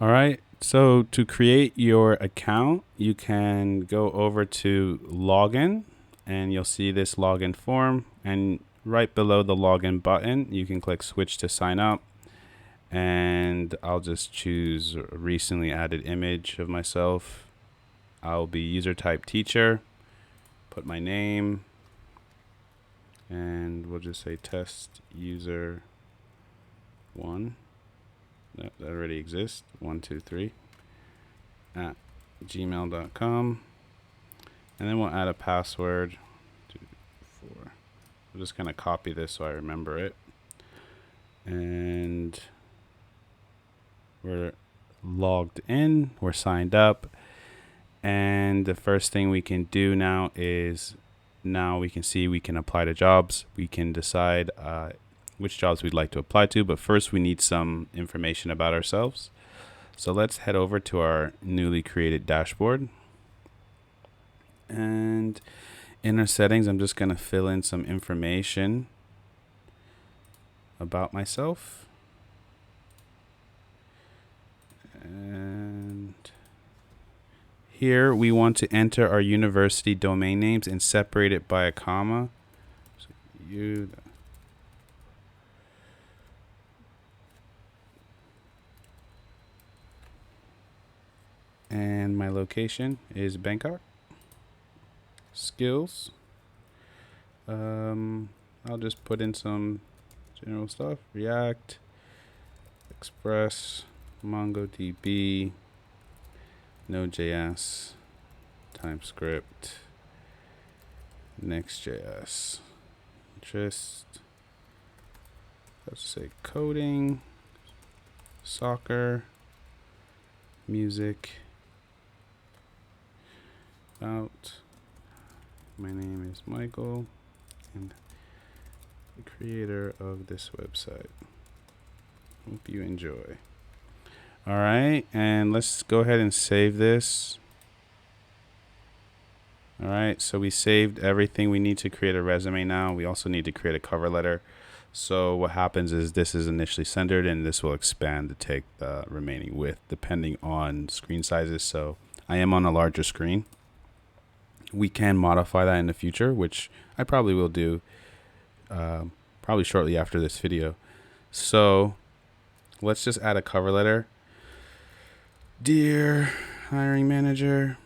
All right. So to create your account, you can go over to login and you'll see this login form. And right below the login button, you can click switch to sign up. And I'll just choose a recently added image of myself. I'll be user type teacher, put my name, and we'll just say test user 1. That already exists. 123 at gmail.com. And then we'll add a password. 2, 4. I'm just going to copy this so I remember it. And we're logged in. We're signed up. And the first thing we can do now is we can see we can apply to jobs. We can decide which jobs we'd like to apply to. But first, we need some information about ourselves. So let's head over to our newly created dashboard. And in our settings, I'm just going to fill in some information about myself. And here we want to enter our university domain names and separate it by a comma. So and my location is Bangkok. Skills. I'll just put in some general stuff. React, Express, MongoDB, Node.js, TypeScript, Next.js. Interest. Let's say coding, soccer, music. About. My name is Michael, and the creator of this website. Hope you enjoy. All right, and let's go ahead and save this. All right, so we saved everything. We need to create a resume now. We also need to create a cover letter. So what happens is this is initially centered, and this will expand to take the remaining width depending on screen sizes. So I am on a larger screen. We can modify that in the future, which I probably will do probably shortly after this video. So let's just add a cover letter. Dear hiring manager,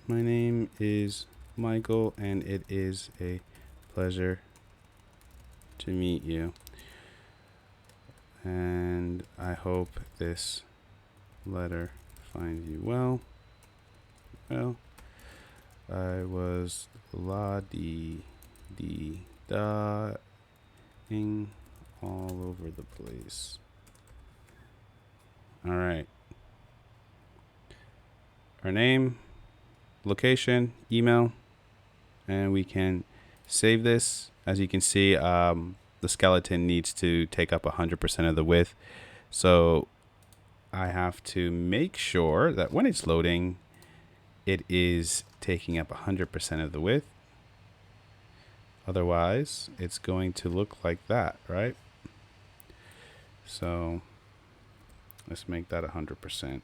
my name is Michael, and it is a pleasure to meet you. And I hope this letter finds you well. I was la-di-di-da-ing all over the place. All right. Our name, location, email, and we can save this. As you can see, the skeleton needs to take up 100% of the width. So I have to make sure that when it's loading, it is taking up 100% of the width. Otherwise, it's going to look like that, right? So let's make that 100%.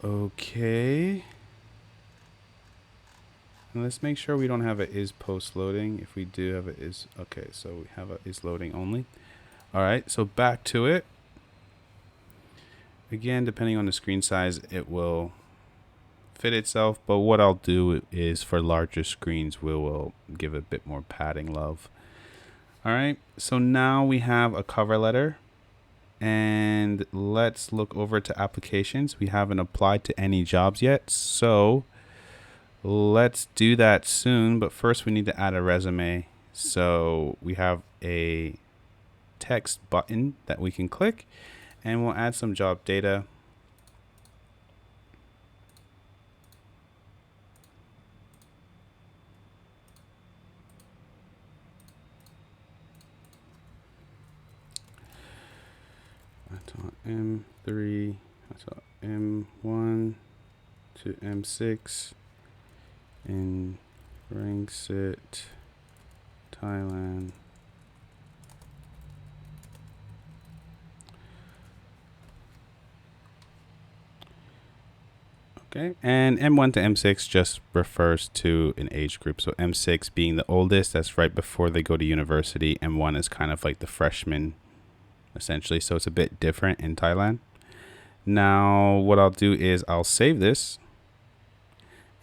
Okay. And let's make sure we don't have a is post loading. If we do have a is, okay, so we have a is loading only. All right, so back to it. Again, depending on the screen size, it will fit itself. But what I'll do is for larger screens, we will give a bit more padding love. All right, so now we have a cover letter. And let's look over to applications. We haven't applied to any jobs yet. So let's do that soon. But first, we need to add a resume. So we have a text button that we can click. And we'll add some job data. M3, M1 to M6 in Rangsit, Thailand. Okay, and M1 to M6 just refers to an age group. So M6 being the oldest, that's right before they go to university. M1 is kind of like the freshman, essentially. So it's a bit different in Thailand. Now, what I'll do is I'll save this.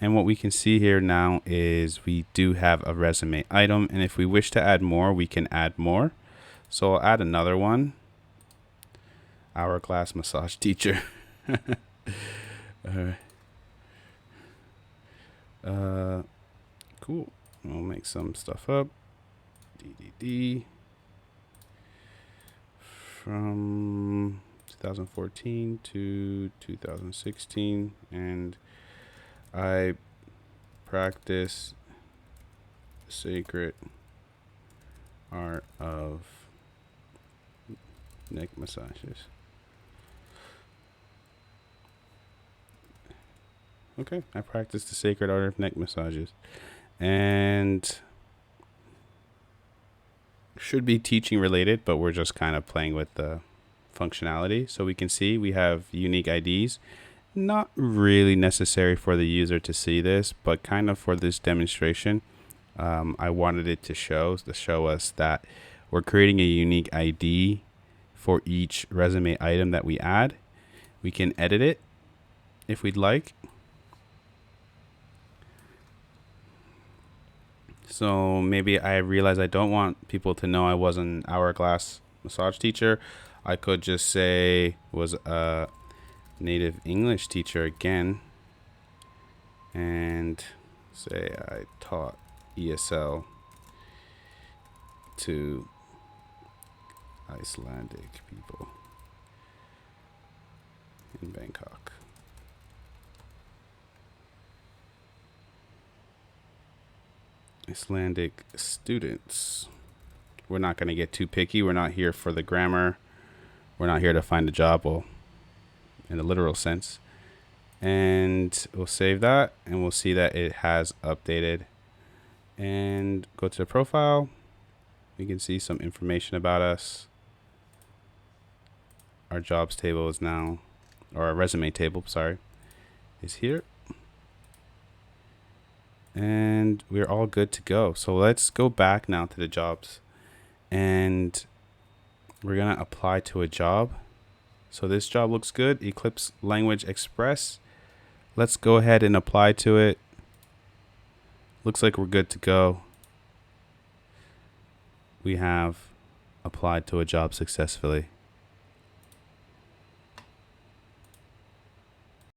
And what we can see here now is we do have a resume item. And if we wish to add more, we can add more. So I'll add another one. Hourglass massage teacher. Cool. We'll make some stuff up. DDD from 2014 to 2016, and I practice the sacred art of neck massages. Okay, I practice the sacred art of neck massages. And should be teaching related, but we're just kind of playing with the functionality. So we can see we have unique IDs. Not really necessary for the user to see this, but kind of for this demonstration, I wanted it to show us that we're creating a unique ID for each resume item that we add. We can edit it if we'd like. So maybe I realize I don't want people to know I was an hourglass massage teacher. I could just say was a native English teacher again, and say I taught ESL to Icelandic people in Bangkok. Icelandic students. We're not going to get too picky. We're not here for the grammar. We're not here to find a job, well, in a literal sense. And we'll save that, and we'll see that it has updated. And go to the profile. We can see some information about us. Our jobs table is now, or our resume table, sorry, is here. And we're all good to go. So let's go back now to the jobs, and we're going to apply to a job. So this job looks good. Eclipse Language Express. Let's go ahead and apply to it. Looks like we're good to go. We have applied to a job successfully.